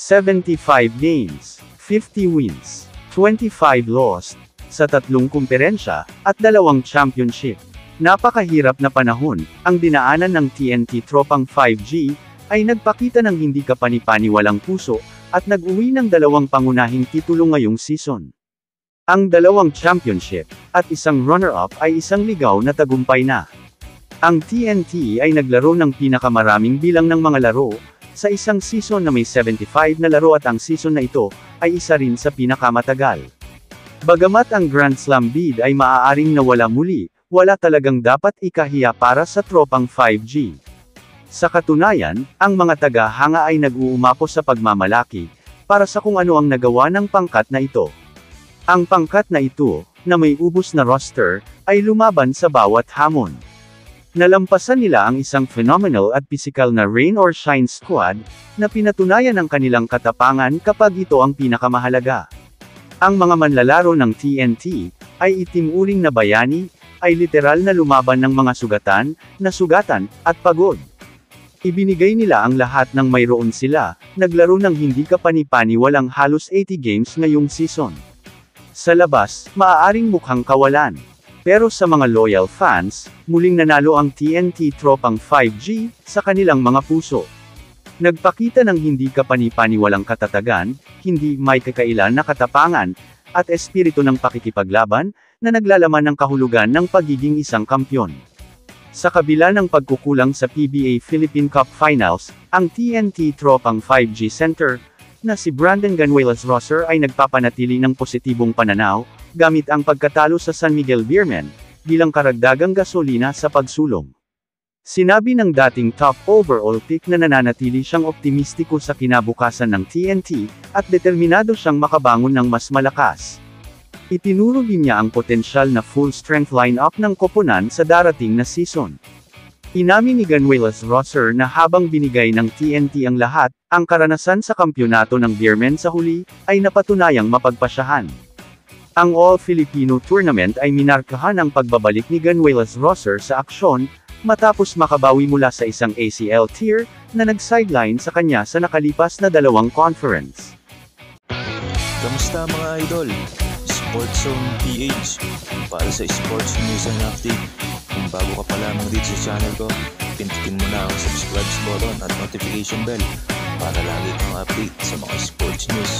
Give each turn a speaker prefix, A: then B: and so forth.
A: 75 games, 50 wins, 25 lost, sa 3 kumperensya, at 2 championship. Napakahirap na panahon, ang dinaanan ng TNT tropang 5G, ay nagpakita ng hindi kapani-paniwalang puso, at nag-uwi ng 2 pangunahing titulo ngayong season. Ang 2 championship, at isang runner-up ay isang ligaw na tagumpay na. Ang TNT ay naglaro ng pinakamaraming bilang ng mga laro, sa isang season na may 75 na laro at ang season na ito, ay isa rin sa pinakamatagal. Bagamat ang Grand Slam bid ay maaaring nawala muli, wala talagang dapat ikahiya para sa tropang 5G. Sa katunayan, ang mga taga-hanga ay nag-uumapo sa pagmamalaki, para sa kung ano ang nagawa ng pangkat na ito. Ang pangkat na ito, na may ubos na roster, ay lumaban sa bawat hamon. Nalampasan nila ang isang phenomenal at pisikal na rain or shine squad, na pinatunayan ang kanilang katapangan kapag ito ang pinakamahalaga. Ang mga manlalaro ng TNT, ay itinuring na bayani, ay literal na lumaban ng mga sugatan, nasugatan, at pagod. Ibinigay nila ang lahat ng mayroon sila, naglaro ng hindi kapani-paniwalang halos 80 games ngayong season. Sa labas, maaaring mukhang kawalan. Pero sa mga loyal fans, muling nanalo ang TNT tropang 5G, sa kanilang mga puso. Nagpakita ng hindi kapani-paniwalang katatagan, hindi may kakailan na katapangan, at espiritu ng pakikipaglaban, na naglalaman ng kahulugan ng pagiging isang kampyon. Sa kabila ng pagkukulang sa PBA Philippine Cup Finals, ang TNT tropang 5G center, na si Brandon Ganuelas-Rosser ay nagpapanatili ng positibong pananaw, gamit ang pagkatalo sa San Miguel Beermen, bilang karagdagang gasolina sa pagsulong. Sinabi ng dating top overall pick na nananatili siyang optimistiko sa kinabukasan ng TNT, at determinado siyang makabangon ng mas malakas. Itinuro din niya ang potensyal na full-strength lineup ng koponan sa darating na season. Inamin ni Ganuelas-Rosser na habang binigay ng TNT ang lahat, ang karanasan sa kampyonato ng Beermen sa huli, ay napatunayang mapagpasyahan. Ang All-Filipino Tournament ay minarkahan ang pagbabalik ni Ganuelas-Rosser sa aksyon, matapos makabawi mula sa isang ACL tear, na nag-sideline sa kanya sa nakalipas na 2 conference.
B: Kamusta mga idol? Sports Zone PH, para sa sports news and update. Kung bago ka pa lamang dito sa channel ko, pindutin mo na ang subscribe button at notification bell, para lagi kang update sa mga sports news.